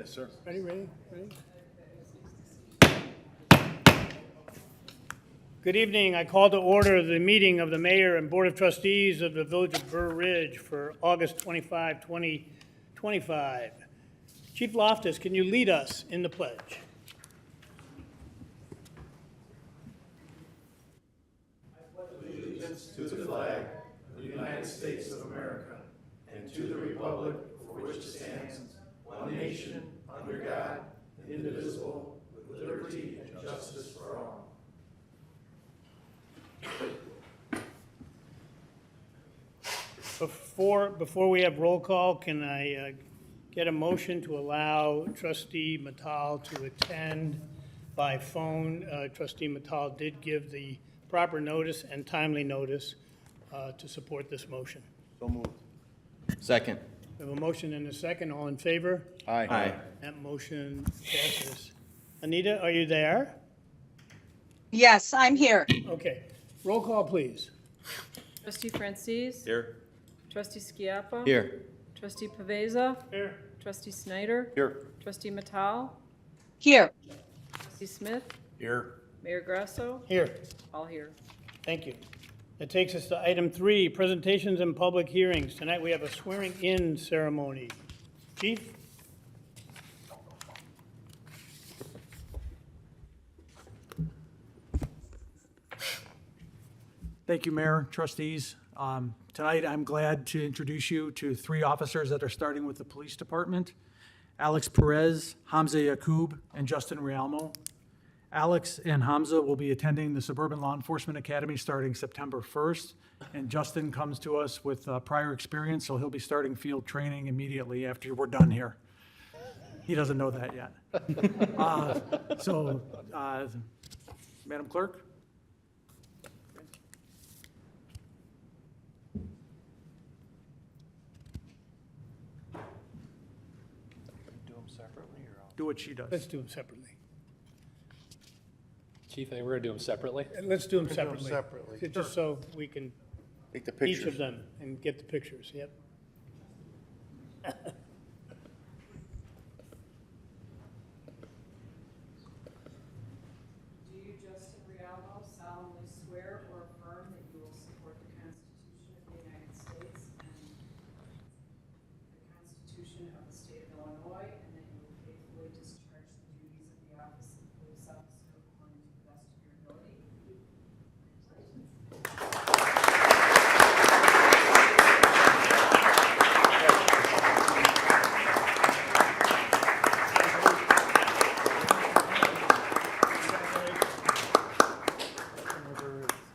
Yes, sir. Ready? Good evening. I call to order the meeting of the Mayor and Board of Trustees of the Village of Burr Ridge for August 25, 2025. Chief Loftus, can you lead us in the pledge? Allegiance to the flag of the United States of America and to the republic for which it stands, one nation, under God, indivisible, with liberty and justice for all. Before we have roll call, can I get a motion to allow Trustee Mattal to attend by phone? Trustee Mattal did give the proper notice and timely notice to support this motion. So moved. Second. We have a motion and a second. All in favor? Aye. That motion passes. Anita, are you there? Yes, I'm here. Okay. Roll call, please. Trustee Francis? Here. Trustee Schiappa? Here. Trustee Paveza? Here. Trustee Snyder? Here. Trustee Mattal? Here. Trustee Smith? Here. Mayor Grasso? Here. All here. Thank you. That takes us to item 3, presentations and public hearings. Tonight we have a swearing-in ceremony. Chief? Thank you, Mayor, trustees. Tonight, I'm glad to introduce you to 3 officers that are starting with the police department: Alex Perez, Hamza Yacoub, and Justin Rialmo. Alex and Hamza will be attending the Suburban Law Enforcement Academy starting September 1st, and Justin comes to us with prior experience, so he'll be starting field training immediately after we're done here. He doesn't know that yet. Madam Clerk? Do them separately or all? Do what she does. Let's do them separately. Chief, I think we're gonna do them separately. Let's do them We can do 'em separately. separately. Just so we can, Take the each of pictures. them, and get the pictures, yep. Do you, Justin Rialmo, solemnly swear or affirm that you will support the Constitution of the United States and the Constitution of the State of Illinois, and that you will faithfully discharge the duties of the office of police officer according to the best of your ability?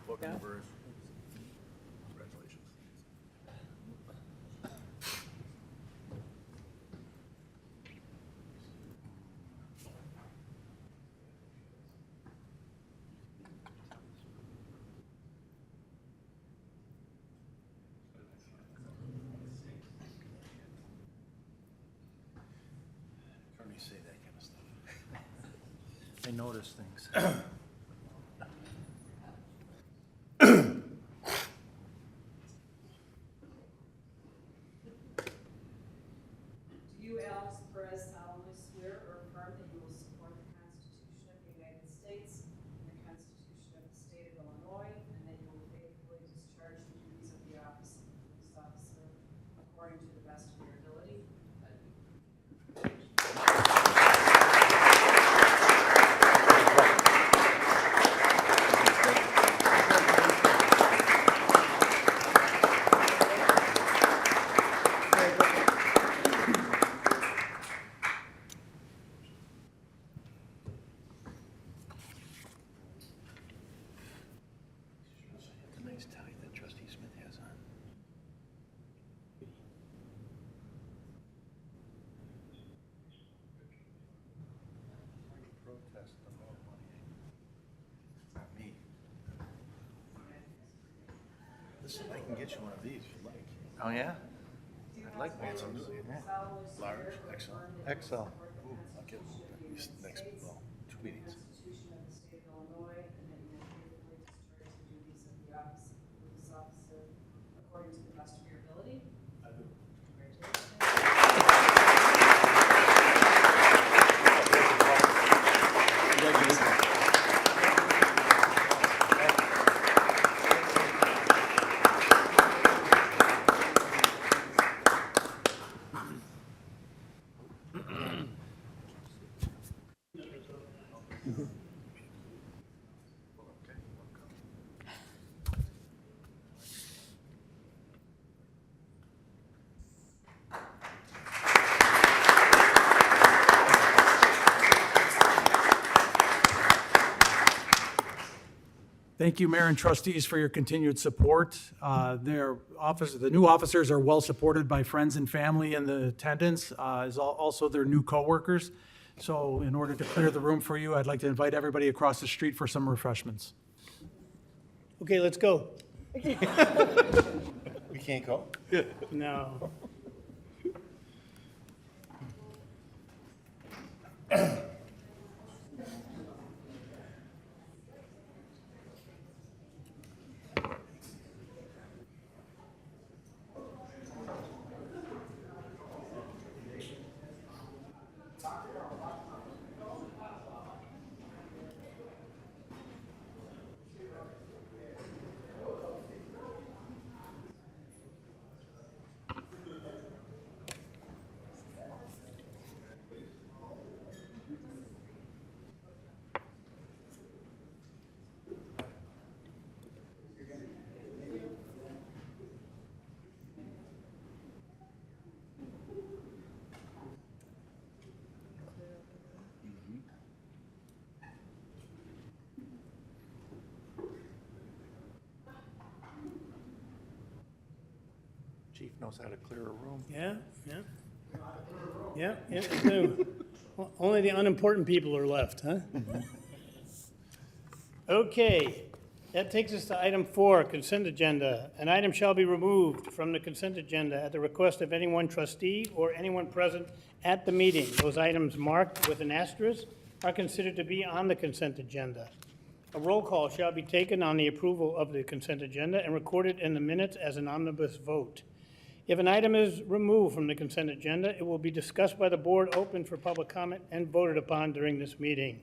Welcome to Burr. Congratulations. Attorneys say that kind of stuff. I notice things. Do you, Alex Perez, solemnly swear or affirm that you will support the Constitution of the United States and the Constitution of the State of Illinois, and that you will faithfully discharge the duties of the office of police officer according to the best of your ability? The nice tie that Trustee Smith has on. Protest the more money. Not me. Listen, I can get you one of these if you like. Oh, yeah? I'd like one. Absolutely, yeah. Large, XL. XL. Ooh, I'll get one these next, well, 2 meetings. Constitution of the State of Illinois, and that you will faithfully discharge the duties of the office of police officer according to the best of your ability? I do. Congratulations. Thank you, Mayor and trustees, for your continued support. The new officers are well supported by friends and family in the attendance, as also their new coworkers. So in order to clear the room for you, I'd like to invite everybody across the street for some refreshments. Okay, let's go. We can't go? No. Chief knows how to clear a room. Yeah, yeah. Yeah, yeah, they do. Only the unimportant people are left, huh? Okay, that takes us to item 4, consent agenda. An item shall be removed from the consent agenda at the request of any one trustee or anyone present at the meeting. Those items marked with an asterisk are considered to be on the consent agenda. A roll call shall be taken on the approval of the consent agenda and recorded in the minutes as an omnibus vote. If an item is removed from the consent agenda, it will be discussed by the board, open for public comment, and voted upon during this meeting.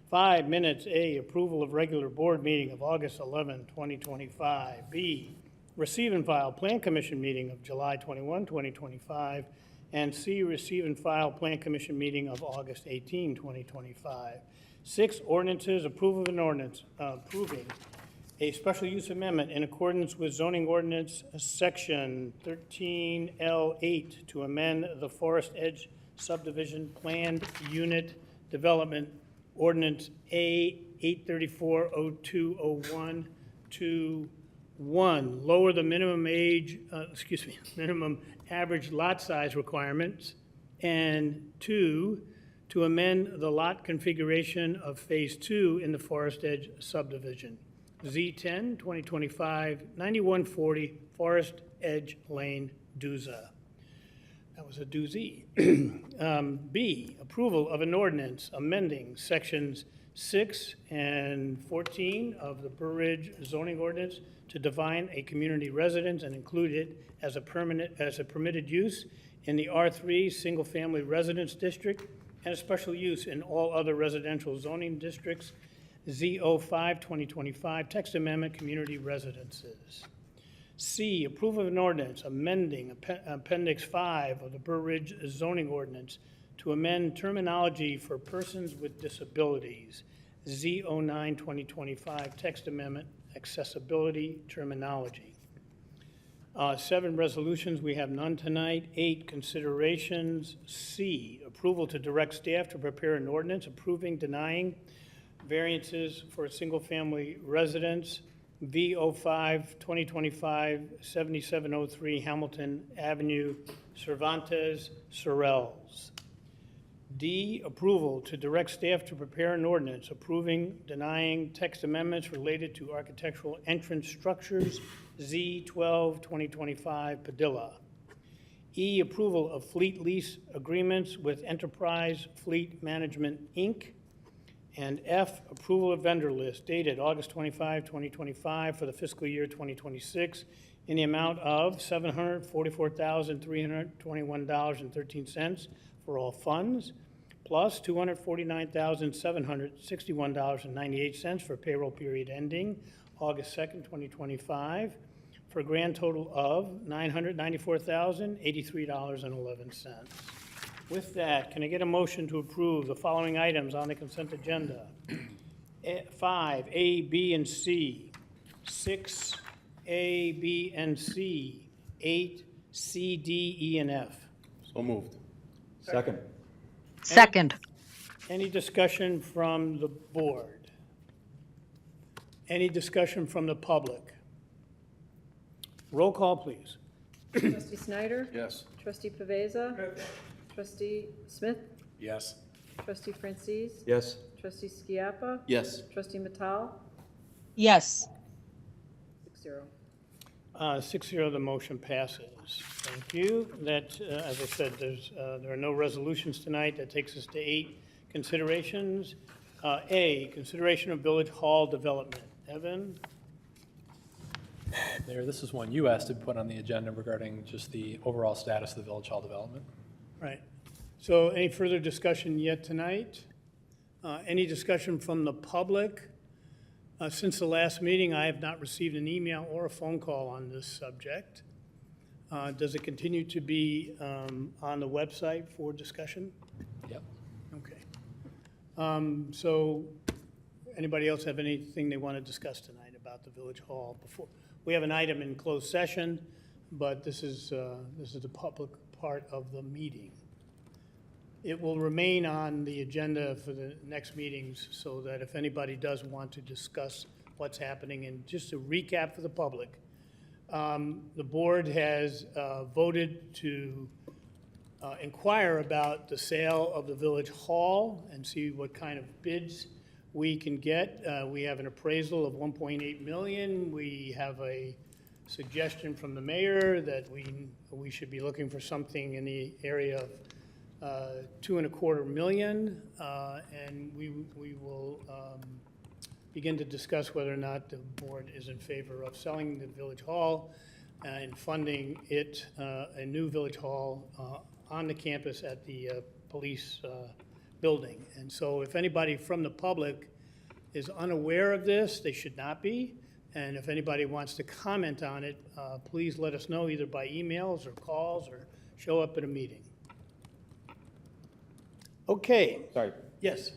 5 minutes, A, approval of regular board meeting of August 11, 2025. B, receive and file plan commission meeting of July 21, 2025. And C, receive and file plan commission meeting of August 18, 2025. 6, ordinances, approval of an ordinance approving a special use amendment in accordance with zoning ordinance section 13L8 to amend the Forest Edge subdivision planned unit development ordinance A 834-0201 to 1, lower the minimum minimum average lot size requirements, and 2, to amend the lot configuration of Phase 2 in the Forest Edge subdivision. Z10, 2025, 9140 Forest Edge Lane, Dooza. That was a doozy. B, approval of an ordinance amending sections 6 and 14 of the Burr zoning ordinance to define a community residence and include it as a permitted use in the R3 single-family residence district and a special use in all other residential zoning districts. Z05, 2025, text amendment, community residences. C, approval of an ordinance amending Appendix 5 of the Burr Ridge zoning ordinance to amend terminology for persons with disabilities. Z09, 2025, text amendment, accessibility terminology. 7, resolutions, we have none tonight. 8, considerations. C, approval to direct staff to prepare an ordinance approving, denying variances for a single-family residence, V05, 2025, 7703 Hamilton Avenue, Cervantes, Sorrells. D, approval to direct staff to prepare an ordinance approving, denying text amendments related to architectural entrance structures, Z12, 2025 Padilla. E, approval of fleet lease agreements with Enterprise Fleet Management, Inc., and F, approval of vendor list dated August 25, 2025 for the fiscal year 2026 in the amount of $744,321.13 for all funds, plus $249,761.98 for payroll period ending August 2nd, 2025, for a grand total of $994,083.11. With that, can I get a motion to approve the following items on the consent agenda? 5, A, B, and C. 6, A, B, and C. 8, C, D, E, and F. So moved. Second. Second. Any discussion from the board? Any discussion from the public? Roll call, please. Trustee Snyder? Yes. Trustee Pavesa? Trustee Smith? Yes. Trustee Francis? Yes. Trustee Skiappa? Yes. Trustee Matal? Yes. 6-0. 6-0, the motion passes. Thank you. That, as I said, there are no resolutions tonight. That takes us to 8 considerations. A, consideration of Village Hall development. Evan? Mayor, this is one you asked to put on the agenda regarding just the overall status of the Village Hall development. Right. So any further discussion yet tonight? Any discussion from the public? Since the last meeting, I have not received an email or a phone call on this subject. Does it continue to be on the website for discussion? Yep. Okay. So anybody else have anything they want to discuss tonight about the Village Hall? Before we have an item in closed session, but this is the public part of the meeting. It will remain on the agenda for the next meetings so that if anybody does want to discuss what's happening, and just to recap for the public, the board has voted to inquire about the sale of the Village Hall and see what kind of bids we can get. We have an appraisal of 1.8 million. We have a suggestion from the mayor that we should be looking for something in the area of $2.25 million, and we will begin to discuss whether or not the board is in favor of selling the Village Hall and funding it, a new Village Hall on the campus at the police building. And so if anybody from the public is unaware of this, they should not be. And if anybody wants to comment on it, please let us know either by emails or calls or show up at a meeting. Okay, Sorry, yes.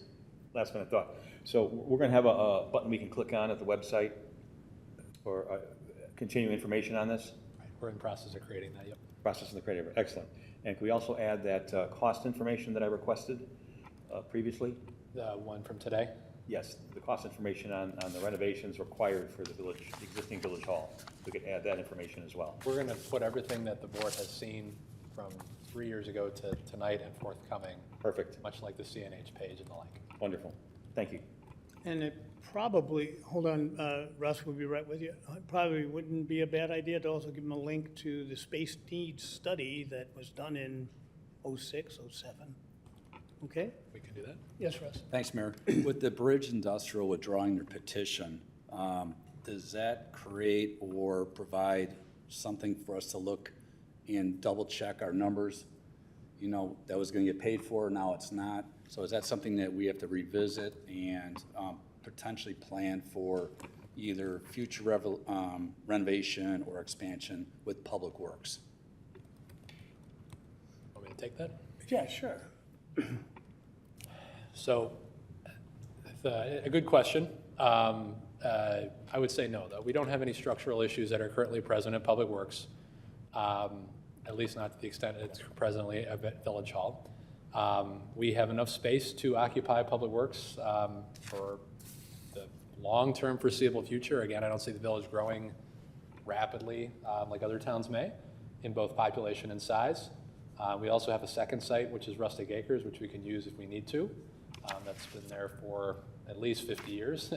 last minute thought. So we're going to have a button we can click on at the website for continuing information on this? Right. We're in the process of creating that, yep. Process in the creative, excellent. And can we also add that cost information that I requested previously? The one from today? Yes, the cost information on the renovations required for the existing Village Hall. We could add that information as well. We're going to put everything that the board has seen from 3 years ago to tonight and forthcoming. Perfect. Much like the CNH page and the like. Wonderful. Thank you. And it probably, hold on, Russ will be right with you. It probably wouldn't be a bad idea to also give them a link to the space needs study that was done in 06, 07. Okay? We can do that. Yes, Russ? Thanks, Mayor. With the Bridge Industrial withdrawing their petition, does that create or provide something for us to look and double check our numbers? You know, that was going to get paid for, now it's not. So is that something that we have to revisit and potentially plan for either future renovation or expansion with Public Works? Want me to take that? Yeah, sure. So, a good question. I would say no, though. We don't have any structural issues that are currently present at Public Works, at least not to the extent it's presently at Village Hall. We have enough space to occupy Public Works for the long-term foreseeable future. Again, I don't see the village growing rapidly like other towns may in both population and size. We also have a second site, which is Rustic Acres, which we can use if we need to. That's been there for at least 50 years.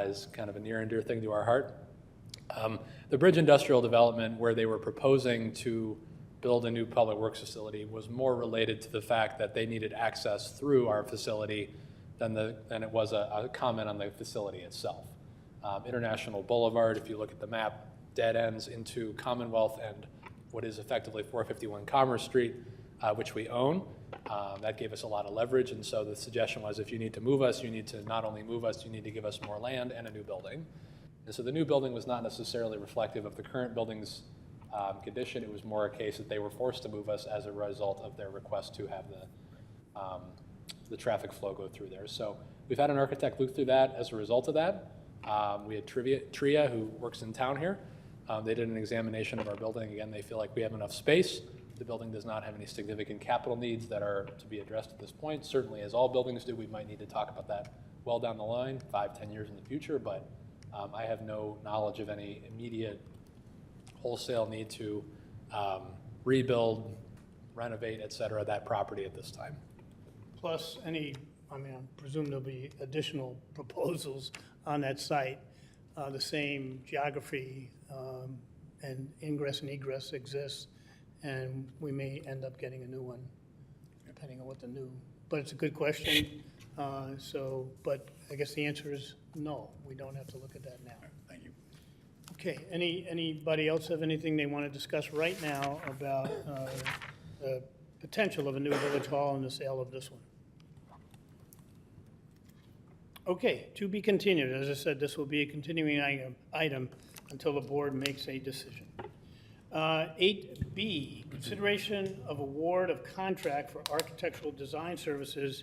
Is kind of a near and dear thing to our heart. The Bridge Industrial Development, where they were proposing to build a new public works facility, was more related to the fact that they needed access through our facility than it was a comment on the facility itself. International Boulevard, if you look at the map, dead ends into Commonwealth and what is effectively 451 Commerce Street, which we own. That gave us a lot of leverage, and so the suggestion was if you need to move us, you need to not only move us, you need to give us more land and a new building. And so the new building was not necessarily reflective of the current building's condition. It was more a case that they were forced to move us as a result of their request to have the traffic flow go through there. So we've had an architect look through that as a result of that. We had Tria, who works in town here. They did an examination of our building. Again, they feel like we have enough space. The building does not have any significant capital needs that are to be addressed at this point. Certainly, as all buildings do, we might need to talk about that well down the line, 5-10 years in the future, but I have no knowledge of any immediate wholesale need to rebuild, renovate, et cetera, that property at this time. Plus any, I mean, I presume there'll be additional proposals on that site. The same geography and ingress and egress exists, and we may end up getting a new one, depending on what the new, but it's a good question. But I guess the answer is no, we don't have to look at that now. Thank you. Okay, anybody else have anything they want to discuss right now about the potential of a new village hall and the sale of this one? Okay, to be continued. As I said, this will be a continuing item until the board makes a decision. 8B, consideration of award of contract for architectural design services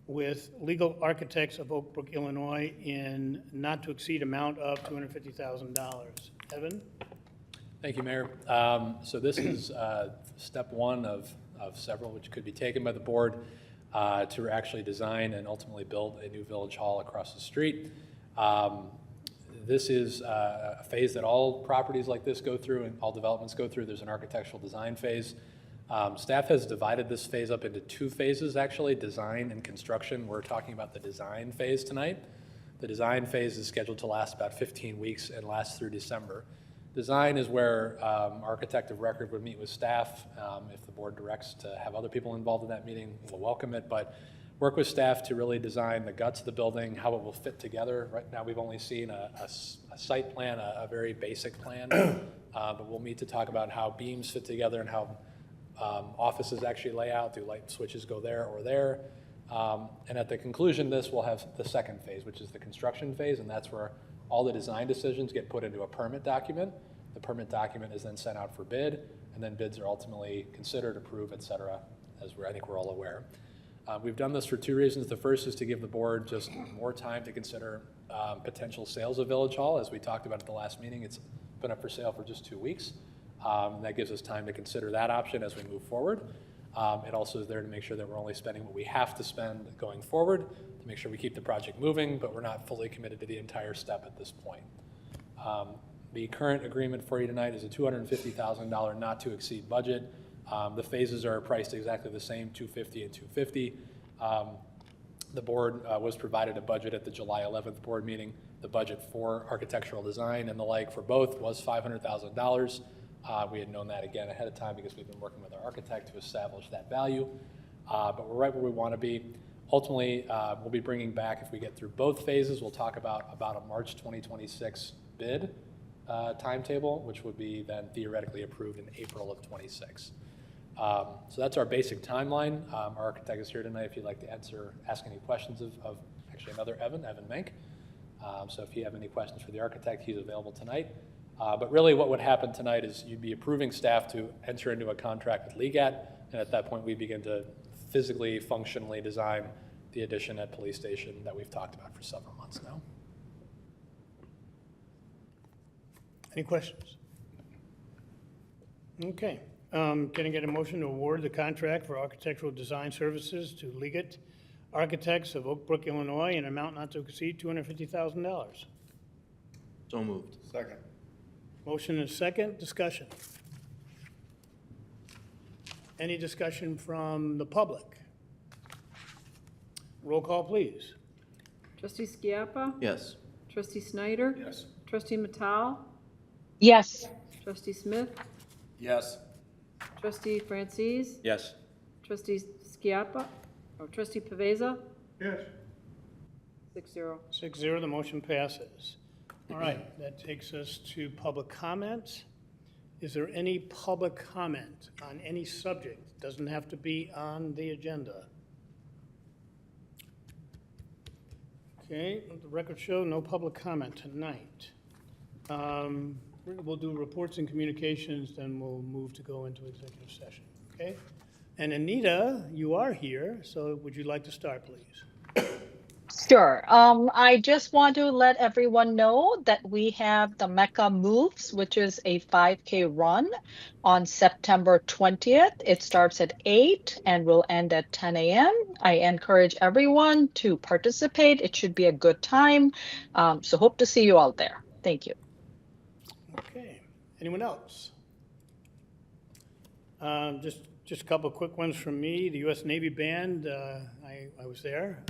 with Legal Architects of Oak Brook, Illinois, in not to exceed amount of $250,000. Evan? Thank you, Mayor. So this is step one of several which could be taken by the board to actually design and ultimately build a new village hall across the street. This is a phase that all properties like this go through and all developments go through. There's an architectural design phase. Staff has divided this phase up into two phases, actually, design and construction. We're talking about the design phase tonight. The design phase is scheduled to last about 15 weeks and lasts through December. Design is where architect of record would meet with staff. If the board directs to have other people involved in that meeting, we'll welcome it, but work with staff to really design the guts of the building, how it will fit together. Right now, we've only seen a site plan, a very basic plan, but we'll meet to talk about how beams fit together and how offices actually lay out. Do light switches go there or there? And at the conclusion of this, we'll have the second phase, which is the construction phase, and that's where all the design decisions get put into a permit document. The permit document is then sent out for bid, and then bids are ultimately considered, approved, et cetera, as I think we're all aware. We've done this for two reasons. The first is to give the board just more time to consider potential sales of Village Hall. As we talked about at the last meeting, it's been up for sale for just 2 weeks. That gives us time to consider that option as we move forward. It also is there to make sure that we're only spending what we have to spend going forward, to make sure we keep the project moving, but we're not fully committed to the entire step at this point. The current agreement for you tonight is a $250,000 not to exceed budget. The phases are priced exactly the same, $250 and $250. The board was provided a budget at the July 11th board meeting. The budget for architectural design and the like for both was $500,000. We had known that again ahead of time because we've been working with our architect to establish that value. But we're right where we want to be. Ultimately, we'll be bringing back, if we get through both phases, we'll talk about a March 2026 bid timetable, which would be then theoretically approved in April of 26. So that's our basic timeline. Our architect is here tonight if you'd like to ask any questions of actually another Evan Menk. So if you have any questions for the architect, he's available tonight. But really what would happen tonight is you'd be approving staff to enter into a contract with LEGAT, and at that point we begin to physically, functionally design the addition at police station that we've talked about for several months now. Any questions? Okay. Can I get a motion to award the contract for architectural design services to Leggett Architects of Oak Brook, Illinois, in an amount not to exceed $250,000? So moved. Second. Motion and second. Discussion. Any discussion from the public? Roll call, please. Trustee Skiappa? Yes. Trustee Snyder? Yes. Trustee Matal? Yes. Trustee Smith? Yes. Trustee Francis? Yes. Trustee Skiappa? Or Trustee Paveza? Yes. 6-0. 6-0, the motion passes. All right, that takes us to public comment. Is there any public comment on any subject? Doesn't have to be on the agenda. Okay, let the record show no public comment tonight. We'll do reports and communications, then we'll move to go into executive session, okay? And Anita, you are here, so would you like to start, please? Sure. I just want to let everyone know that we have the Mecca Moves, which is a 5K run on September 20th. It starts at 8 and will end at 10 a.m. I encourage everyone to participate. It should be a good time. So hope to see you all there. Thank you. Okay, anyone else? Just a couple of quick ones from me. The U.S. Navy Band, I was there.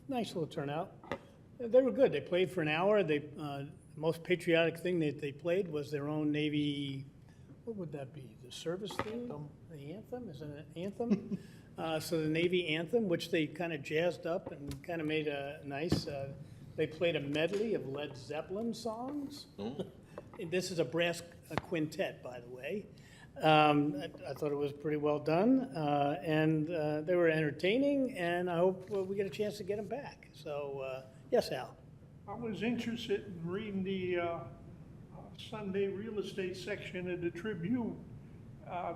Nice little turnout. They were good. They played for an hour. The most patriotic thing that they played was their own Navy, what would that be? The service theme? The anthem? Is it an anthem? So the Navy anthem, which they kind of jazzed up and kind of made a nice, they played a medley of Led Zeppelin songs. This is a brass quintet, by the way. I thought it was pretty well done, and they were entertaining, and I hope we get a chance to get them back. So, yes, Al? I was interested in reading the Sunday real estate section of the Tribune.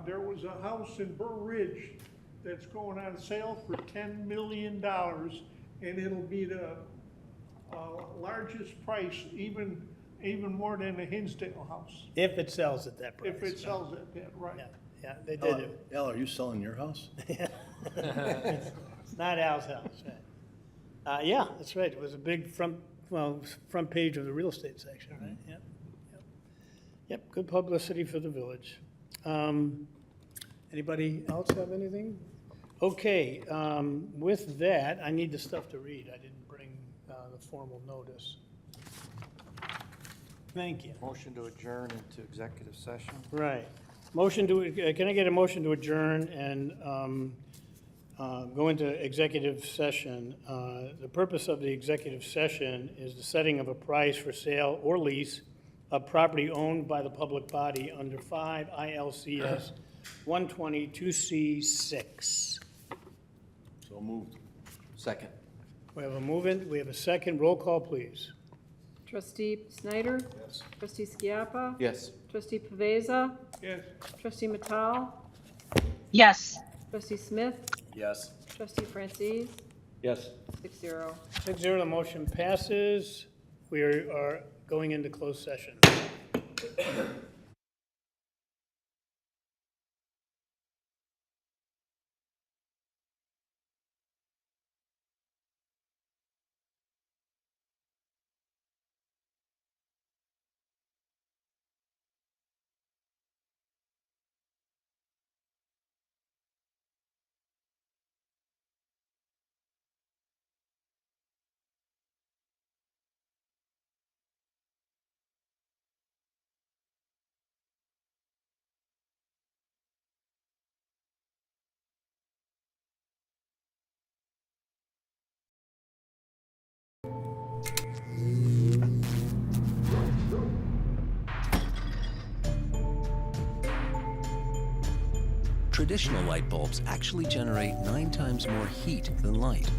There was a house in Burr Ridge that's going on sale for $10 million, and it'll be the largest price, even more than the Hinsdale house, If it sells at that price. if it sells at that, right? Yeah, they did it. Al, are you selling your house? It's not Al's house, right? Yeah, that's right. It was a big front page of the real estate section, right? Yep. Yep, good publicity for the village. Anybody else have anything? Okay, with that, I need the stuff to read. I didn't bring the formal notice. Thank you. Motion to adjourn into executive session. Right. Motion to, can I get a motion to adjourn and go into executive session? The purpose of the executive session is the setting of a price for sale or lease of property owned by the public body under 5 ILCS 122C6. So moved. Second. We have a movement, we have a second. Roll call, please. Trustee Snyder? Yes. Trustee Skiappa? Yes. Trustee Paveza? Yes. Trustee Matal? Yes. Trustee Smith? Yes. Trustee Francis? Yes. 6-0. 6-0, the motion passes. We are going into closed session. Traditional light bulbs actually generate 9 times more heat than light.